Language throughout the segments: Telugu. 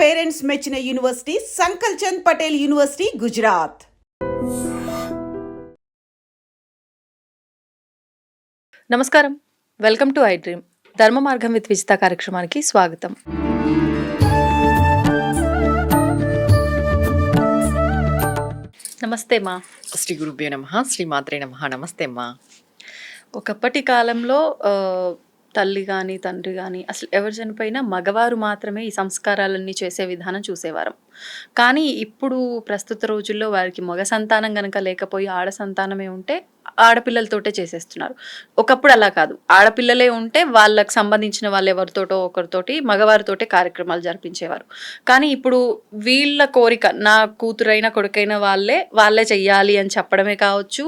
పేరెంట్స్ మెచ్చిన యూనివర్సిటీ సంకల్ చంద్ పటేల్ యూనివర్సిటీ, గుజరాత్. నమస్కారం, వెల్కమ్ టు ఐ డ్రీమ్. ధర్మ మార్గం విత్ విజిత కార్యక్రమానికి స్వాగతం. నమస్తే మా. శ్రీ గురుభ్యో నమః, శ్రీ మాత్రే నమః. నమస్తే అమ్మా. ఒకప్పటి కాలంలో తల్లి కానీ తండ్రి కానీ అసలు ఎవరు చనిపోయినా మగవారు మాత్రమే ఈ సంస్కారాలన్నీ చేసే విధానం చూసేవారం. కానీ ఇప్పుడు ప్రస్తుత రోజుల్లో వారికి మగ సంతానం గనక లేకపోయి ఆడ సంతానమే ఉంటే ఆడపిల్లలతోటే చేసేస్తున్నారు. ఒకప్పుడు అలా కాదు, ఆడపిల్లలే ఉంటే వాళ్ళకి సంబంధించిన వాళ్ళు ఎవరితోటో ఒకరితోటి మగవారితోటే కార్యక్రమాలు జరిపించేవారు. కానీ ఇప్పుడు వీళ్ళ కోరిక, నా కూతురైనా కొడుకైనా వాళ్ళే చెయ్యాలి అని చెప్పడమే కావచ్చు,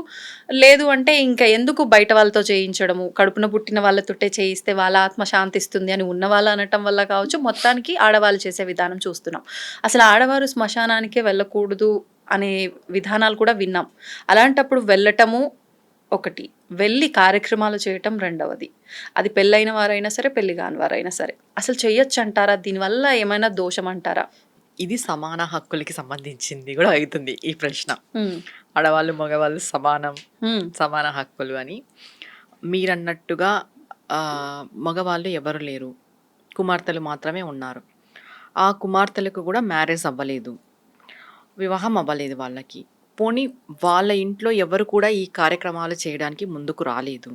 లేదు అంటే ఇంకా ఎందుకు బయట వాళ్ళతో చేయించడము, కడుపున పుట్టిన వాళ్ళతోటే చేయిస్తే వాళ్ళ ఆత్మ శాంతిస్తుంది అని ఉన్న వాళ్ళు అనటం వల్ల కావచ్చు, మొత్తానికి ఆడవాళ్ళు చేసే విధానం చూస్తున్నాం. అసలు ఆడవారు శ్మశానానికే వెళ్ళకూడదు అనే విధానాలు కూడా విన్నాం. అలాంటప్పుడు వెళ్ళటము ఒకటి, వెళ్ళి కార్యక్రమాలు చేయటం రెండవది. అది పెళ్ళైన వారైనా సరే, పెళ్లి కాని వారైనా సరే. అసలు చెయ్యొచ్చు అంటారా? దీనివల్ల ఏమైనా దోషం అంటారా? ఇది సమాన హక్కులకి సంబంధించింది కూడా అవుతుంది ఈ ప్రశ్న. ఆడవాళ్ళు మగవాళ్ళు సమాన హక్కులు అని మీరన్నట్టుగా మగవాళ్ళు ఎవరు లేరు, కుమార్తెలు మాత్రమే ఉన్నారు. ఆ కుమార్తెలకు కూడా మ్యారేజ్ అవ్వలేదు, వివాహం అవ్వలేదు వాళ్ళకి. పోనీ వాళ్ళ ఇంట్లో ఎవరు కూడా ఈ కార్యక్రమాలు చేయడానికి ముందుకు రాలేదు.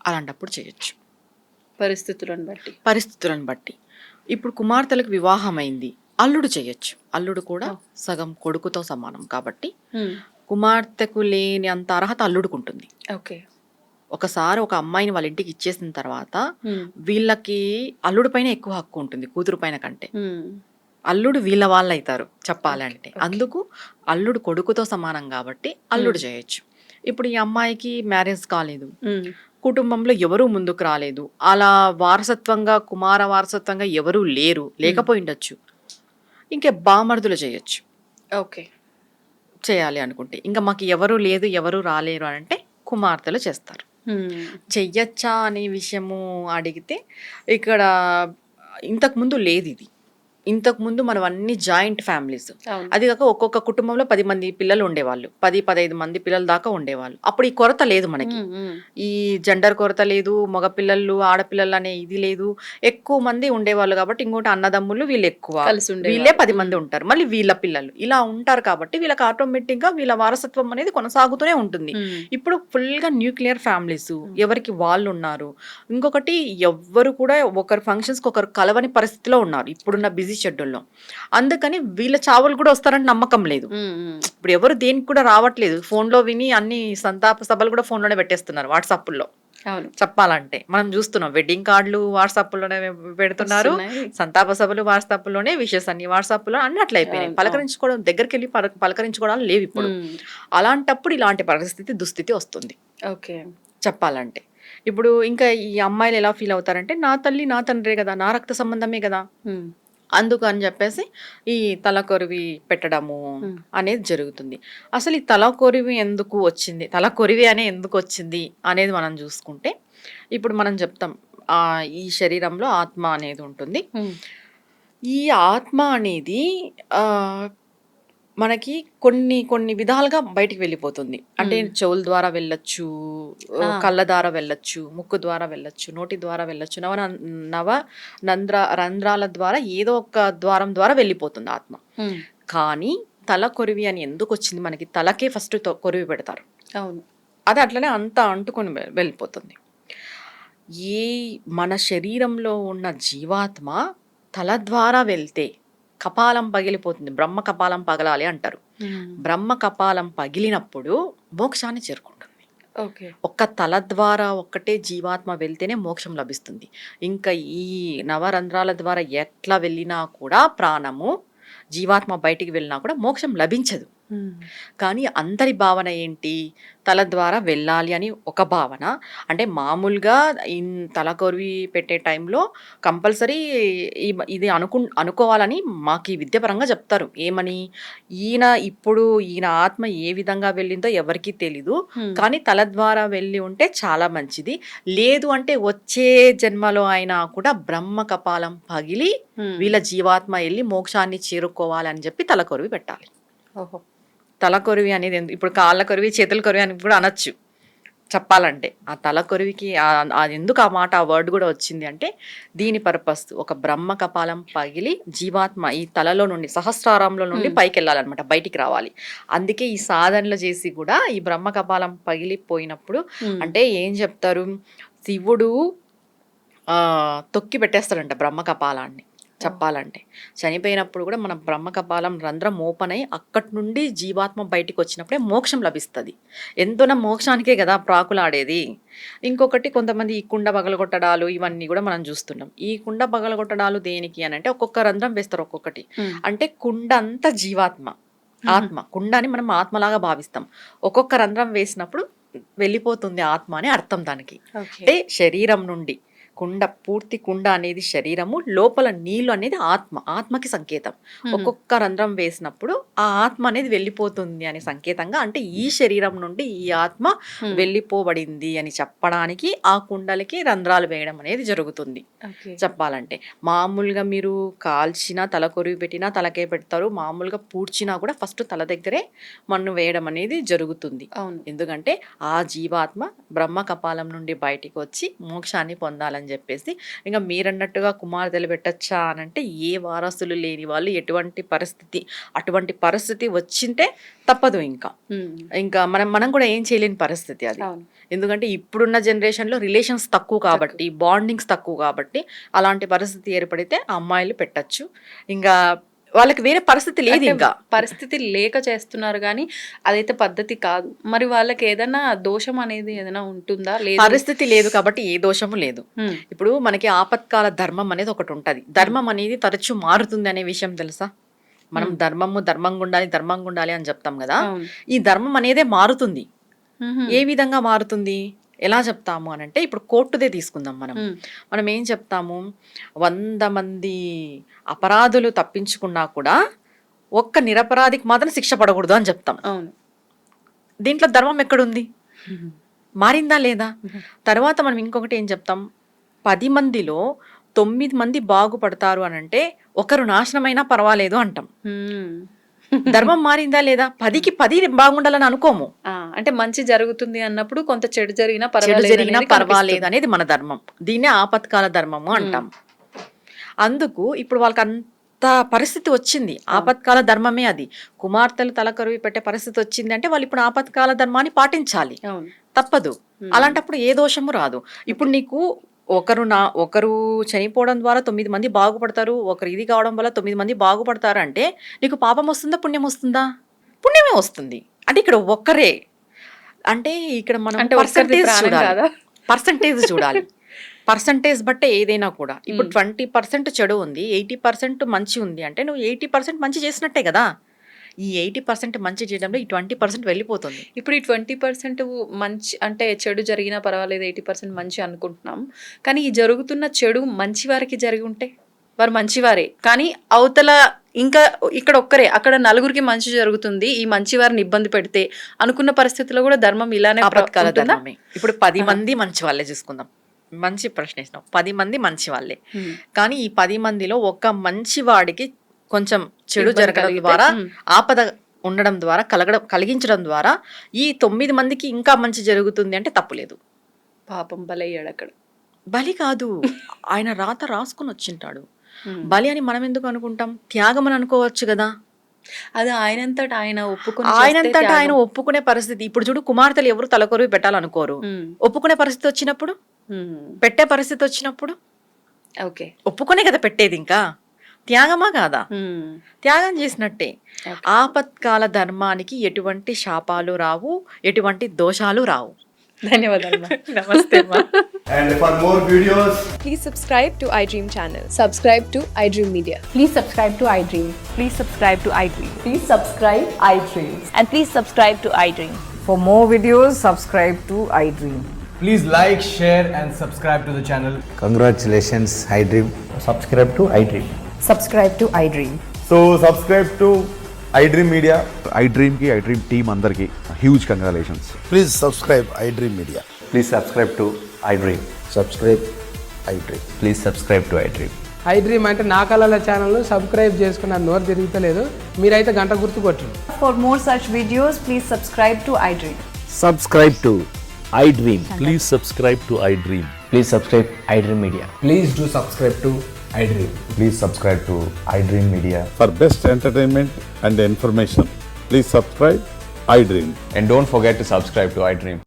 అలాంటప్పుడు చేయొచ్చు, పరిస్థితులను బట్టి. ఇప్పుడు కుమార్తెలకు వివాహం అయింది, అల్లుడు చేయొచ్చు. అల్లుడు కూడా సగం కొడుకుతో సమానం కాబట్టి కుమార్తెకు లేని అంత అర్హత అల్లుడుకు ఉంటుంది. ఓకే. ఒకసారి ఒక అమ్మాయిని వాళ్ళ ఇంటికి ఇచ్చేసిన తర్వాత వీళ్ళకి అల్లుడు పైన ఎక్కువ హక్కు ఉంటుంది కూతురు పైన కంటే. అల్లుడు వీళ్ళ వాళ్ళు అవుతారు చెప్పాలంటే. అందుకు అల్లుడు కొడుకుతో సమానం కాబట్టి అల్లుడు చేయొచ్చు. ఇప్పుడు ఈ అమ్మాయికి మ్యారేజ్ కాలేదు, కుటుంబంలో ఎవరూ ముందుకు రాలేదు, అలా వారసత్వంగా కుమార వారసత్వంగా ఎవరూ లేకపోయిండొచ్చు, ఇంకా బామర్దులు చేయొచ్చు. ఓకే. చేయాలి అనుకుంటే ఇంకా మాకు ఎవరు లేదు, ఎవరు రాలేరు అని అంటే కుమార్తెలు చేస్తారు. చెయ్యొచ్చా అనే విషయము అడిగితే ఇక్కడ ఇంతకుముందు లేదు. ఇంతకుముందు మనం అన్ని జాయింట్ ఫ్యామిలీస్, అది కాక ఒక్కొక్క కుటుంబంలో 10 మంది పిల్లలు ఉండేవాళ్ళు, 10-15 మంది పిల్లల దాకా ఉండేవాళ్ళు. అప్పుడు ఈ కొరత లేదు మనకి, ఈ జెండర్ కొరత లేదు, మగపిల్లలు ఆడపిల్లలు అనే ఇది లేదు, ఎక్కువ మంది ఉండేవాళ్ళు కాబట్టి. ఇంకోటి అన్నదమ్ములు వీళ్ళు ఎక్కువ, వీళ్ళే 10 మంది ఉంటారు, మళ్ళీ వీళ్ళ పిల్లలు ఇలా ఉంటారు కాబట్టి వీళ్ళకి ఆటోమేటిక్ గా వీళ్ళ వారసత్వం అనేది కొనసాగుతూనే ఉంటుంది. ఇప్పుడు ఫుల్ గా న్యూక్లియర్ ఫ్యామిలీస్, ఎవరికి వాళ్ళు ఉన్నారు. ఇంకొకటి ఎవ్వరు కూడా ఒకరి ఫంక్షన్స్ కి ఒకరు కలవని పరిస్థితిలో ఉన్నారు ఇప్పుడున్న బిజీ షెడ్యూల్లో. అందుకని వీళ్ళ చావులు కూడా వస్తారని నమ్మకం లేదు. ఇప్పుడు ఎవరు దేనికి కూడా రావట్లేదు, ఫోన్ లో విని అన్ని సంతాప సభలు కూడా ఫోన్ లోనే పెట్టేస్తున్నారు, వాట్సాప్ లో. చెప్పాలంటే మనం చూస్తున్నాం, వెడ్డింగ్ కార్డులు వాట్సాప్ లోనే పెడుతున్నారు, సంతాప సభలు వాట్సాప్ లోనే, విషెస్ అన్ని వాట్సాప్ లో అన్ని అట్లా అయిపోయినాయి. పలకరించుకోవడం, దగ్గరికి వెళ్ళి పలకరించుకోవడాలు లేవు ఇప్పుడు. అలాంటప్పుడు ఇలాంటి దుస్థితి వస్తుంది. ఓకే. చెప్పాలంటే ఇప్పుడు ఇంకా ఈ అమ్మాయిలు ఎలా ఫీల్ అవుతారంటే, నా తల్లి నా తండ్రే కదా, నా రక్త సంబంధమే కదా, అందుకు అని చెప్పేసి ఈ తలకొరివి పెట్టడము అనేది జరుగుతుంది. అసలు ఈ తలకొరివి ఎందుకు వచ్చింది, తలకొరివి అనే ఎందుకు వచ్చింది అనేది మనం చూసుకుంటే, ఇప్పుడు మనం చెప్తాం ఈ శరీరంలో ఆత్మ అనేది ఉంటుంది. ఈ ఆత్మ అనేది మనకి కొన్ని విధాలుగా బయటికి వెళ్ళిపోతుంది. అంటే చెవుల ద్వారా వెళ్ళొచ్చు, కళ్ళ ద్వారా వెళ్ళొచ్చు, ముక్కు ద్వారా వెళ్ళొచ్చు, నోటి ద్వారా వెళ్ళొచ్చు, రంధ్రాల ద్వారా ఏదో ఒక ద్వారం ద్వారా వెళ్ళిపోతుంది ఆత్మ. కానీ తల కొరివి అని ఎందుకు వచ్చింది మనకి? తలకే ఫస్ట్ కొరివి పెడతారు, అది అట్లనే అంతా అంటుకొని వెళ్ళిపోతుంది. మన శరీరంలో ఉన్న జీవాత్మ తల ద్వారా వెళ్తే కపాలం పగిలిపోతుంది, బ్రహ్మ కపాలం పగలాలి అంటారు. బ్రహ్మ కపాలం పగిలినప్పుడు మోక్షాన్ని చేరుకుంటుంది. ఒక్క తల ద్వారా ఒక్కటే జీవాత్మ వెళ్తేనే మోక్షం లభిస్తుంది. ఇంకా ఈ నవరంధ్రాల ద్వారా ఎట్లా వెళ్ళినా కూడా, ప్రాణము జీవాత్మ బయటికి వెళ్ళినా కూడా మోక్షం లభించదు. కానీ అందరి భావన ఏంటి? తల ద్వారా వెళ్ళాలి అని ఒక భావన. అంటే మామూలుగా తల కొరివి పెట్టే టైంలో కంపల్సరీ ఇది అనుకోవాలని మాకు ఈ విద్యాపరంగా చెప్తారు. ఏమని? ఈయన ఆత్మ ఏ విధంగా వెళ్ళిందో ఎవరికీ తెలీదు. కానీ తల ద్వారా వెళ్ళి ఉంటే చాలా మంచిది. లేదు అంటే వచ్చే జన్మలో అయినా కూడా బ్రహ్మ కపాలం పగిలి వీళ్ళ జీవాత్మ వెళ్ళి మోక్షాన్ని చేరుకోవాలని చెప్పి తల కొరివి పెట్టాలి. ఓహో. తల కొరివి అనేది ఇప్పుడు కాళ్ళ కొరివి, చేతుల కొరివి అని కూడా అనొచ్చు చెప్పాలంటే. ఆ తల కొరివికి ఎందుకు ఆ మాట, ఆ వర్డ్ కూడా వచ్చింది అంటే దీని పర్పస్ ఒక బ్రహ్మ కపాలం పగిలి జీవాత్మ ఈ తలలో నుండి సహస్రారంలో నుండి పైకి వెళ్ళాలన్నమాట, బయటికి రావాలి. అందుకే ఈ సాధనలు చేసి కూడా ఈ బ్రహ్మ కపాలం పగిలిపోయినప్పుడు అంటే ఏం చెప్తారు, శివుడు తొక్కి పెట్టేస్తాడంట బ్రహ్మ కపాలాన్ని. చెప్పాలంటే చనిపోయినప్పుడు కూడా మన బ్రహ్మ కపాలం రంధ్రం ఓపెన్ అయ్యి అక్కడి నుండి జీవాత్మ బయటికి వచ్చినప్పుడే మోక్షం లభిస్తుంది. ఎంతోనా మోక్షానికే కదా ప్రాకులాడేది. ఇంకొకటి కొంతమంది ఈ కుండ పగలగొట్టడాలు ఇవన్నీ కూడా మనం చూస్తున్నాం. ఈ కుండ పగలగొట్టడాలు దేనికి అని అంటే ఒక్కొక్క రంధ్రం వేస్తారు ఒక్కొక్కటి. అంటే కుండ అంతా జీవాత్మ, ఆత్మ. కుండాని మనం ఆత్మలాగా భావిస్తాం. ఒక్కొక్క రంధ్రం వేసినప్పుడు వెళ్ళిపోతుంది ఆత్మ అని అర్థం దానికి. అంటే శరీరం నుండి పూర్తి కుండ అనేది శరీరము, లోపల నీళ్ళు అనేది ఆత్మ, ఆత్మకి సంకేతం. ఒక్కొక్క రంధ్రం వేసినప్పుడు ఆ ఆత్మ అనేది వెళ్ళిపోతుంది అని సంకేతంగా, అంటే ఈ శరీరం నుండి ఈ ఆత్మ వెళ్ళిపోబడింది అని చెప్పడానికి ఆ కుండలకి రంధ్రాలు వేయడం అనేది జరుగుతుంది. చెప్పాలంటే మామూలుగా మీరు కాల్చినా తల కొరివి పెట్టినా తలకే పెడతారు, మామూలుగా పూడ్చినా కూడా ఫస్ట్ తల దగ్గరే మన్ను వేయడం అనేది జరుగుతుంది. ఎందుకంటే ఆ జీవాత్మ బ్రహ్మ కపాలం నుండి బయటికి వచ్చి మోక్షాన్ని పొందాలని చెప్పేసి. ఇంకా మీరన్నట్టుగా కుమార్తెలు పెట్టచ్చా అని అంటే ఏ వారసులు లేని వాళ్ళు అటువంటి పరిస్థితి వచ్చింటే తప్పదు. ఇంకా మనం కూడా ఏం చేయలేని పరిస్థితి అది. ఎందుకంటే ఇప్పుడున్న జనరేషన్లో రిలేషన్స్ తక్కువ కాబట్టి, బాండింగ్స్ తక్కువ కాబట్టి అలాంటి పరిస్థితి ఏర్పడితే ఆ అమ్మాయిలు పెట్టచ్చు. ఇంకా వాళ్ళకి వేరే పరిస్థితి లేదు, ఇంకా పరిస్థితి లేక చేస్తున్నారు కానీ అదైతే పద్ధతి కాదు. మరి వాళ్ళకి ఏదైనా దోషం అనేది ఏదైనా ఉంటుందా? పరిస్థితి లేదు కాబట్టి ఏ దోషము లేదు. ఇప్పుడు మనకి ఆపత్కాల ధర్మం అనేది ఒకటి ఉంటది. ధర్మం అనేది తరచూ మారుతుంది అనే విషయం తెలుసా? మనం ధర్మంగా ఉండాలి అని చెప్తాం కదా. ఈ ధర్మం అనేదే మారుతుంది. ఏ విధంగా మారుతుంది, ఎలా చెప్తాము అని అంటే ఇప్పుడు కోర్టుదే తీసుకుందాం. మనం ఏం చెప్తాము, 100 మంది అపరాధులు తప్పించుకున్నా కూడా ఒక్క నిరపరాధికి మాత్రం శిక్ష పడకూడదు అని చెప్తాం. దీంట్లో ధర్మం ఎక్కడుంది? మారిందా లేదా? తర్వాత మనం ఇంకొకటి ఏం చెప్తాం, 10 మందిలో 9 మంది బాగుపడతారు అని అంటే ఒకరు నాశనమైనా పర్వాలేదు అంటాం. ధర్మం మారిందా లేదా? 10కి 10 బాగుండాలని అనుకోము. అంటే మంచి జరుగుతుంది అన్నప్పుడు కొంత చెడు జరిగినా పర్వాలేదు అనేది మన ధర్మం. దీన్నే ఆపత్కాల ధర్మము అంటాం. అందుకు ఇప్పుడు వాళ్ళకి అంత పరిస్థితి వచ్చింది, ఆపత్కాల ధర్మమే అది. కుమార్తెలు తలకరువి పెట్టే పరిస్థితి వచ్చింది అంటే వాళ్ళు ఇప్పుడు ఆపత్కాల ధర్మాన్ని పాటించాలి, తప్పదు. అలాంటప్పుడు ఏ దోషము రాదు. ఇప్పుడు నీకు ఒకరు చనిపోవడం ద్వారా 9 మంది బాగుపడతారు, ఒకరు ఇది కావడం వల్ల 9 మంది బాగుపడతారు అంటే నీకు పాపం వస్తుందా, పుణ్యం వస్తుందా? పుణ్యమే వస్తుంది. అంటే ఇక్కడ ఒక్కరే, అంటే ఇక్కడ మనం పర్సంటేజ్ చూడాలి. పర్సంటేజ్ బట్టే ఏదైనా కూడా. ఇప్పుడు 20% చెడు ఉంది, 80% మంచి ఉంది అంటే నువ్వు 80% మంచి చేసినట్టే కదా. ఈ 80% మంచి చేయడంలో ఈ 20% వెళ్ళిపోతుంది. ఇప్పుడు ఈ 20% మంచి అంటే చెడు జరిగినా పర్వాలేదు, 80% మంచి అనుకుంటున్నాం. కానీ ఈ జరుగుతున్న చెడు మంచి వారికి జరిగి ఉంటే వారు మంచివారే, కానీ అవతల ఇంకా ఇక్కడ ఒక్కరే, అక్కడ 9గురికి మంచి జరుగుతుంది, ఈ మంచి వారిని ఇబ్బంది పెడితే అనుకున్న పరిస్థితిలో కూడా ధర్మం ఇలానే ఆపత్కాల ధర్మమే. ఇప్పుడు 10 మంది మంచి వాళ్ళే చూసుకుందాం. మంచి ప్రశ్న ఇస్తున్నాం. 10 మంది మంచి వాళ్ళే, కానీ ఈ 10 మందిలో ఒక మంచి వాడికి కొంచెం చెడు జరగడం ద్వారా, ఆపద ఉండడం ద్వారా, కలిగించడం ద్వారా ఈ 9 మందికి ఇంకా మంచి జరుగుతుంది అంటే తప్పులేదు. పాపం బలయ్యాడు అక్కడ. బలి కాదు, ఆయన రాత రాసుకుని వచ్చింటాడు. బలి అని మనం ఎందుకు అనుకుంటాం? త్యాగం అని అనుకోవచ్చు కదా. అది ఆయనంతటా ఆయన ఒప్పుకునే పరిస్థితి. ఇప్పుడు చూడు, కుమార్తెలు ఎవరు తలకొరివి పెట్టాలనుకోరు. ఒప్పుకునే పరిస్థితి వచ్చినప్పుడు, పెట్టే పరిస్థితి వచ్చినప్పుడు ఒప్పుకునే కదా పెట్టేది. ఇంకా త్యాగమా కాదా? త్యాగం చేసినట్టే. ఆపత్కాల ధర్మానికి ఎటువంటి శాపాలు రావు, ఎటువంటి దోషాలు రావు. ధన్యవాదాలు అమ్మా. నమస్తే అమ్మా. And for more videos, Please subscribe to iDream channel. Subscribe to iDream Media. Please subscribe to iDream. Please subscribe to iDream. Please subscribe iDream. And please subscribe to iDream. For more videos, subscribe to iDream. please like, share and subscribe to the channel. Congratulations, iDream. Subscribe to iDream. Subscribe to iDream. So subscribe to iDream Media. iDream की iDream team अंदर की huge congratulations. Please subscribe iDream Media. Please subscribe to iDream. Subscribe iDream. Please subscribe to iDream. iDream అంటే నా కళల ఛానల్ను సబ్స్క్రైబ్ చేసుకున్న నోరు తిరుగుతలేదు, మీరైతే గంట గుర్తు కొట్టండి. For more such videos, please subscribe to iDream. Subscribe to iDream. Please subscribe to iDream. Please subscribe iDream Media. Please do subscribe to iDream. Please subscribe to iDream Media. For best entertainment and information, please subscribe iDream. And don't forget to subscribe to iDream.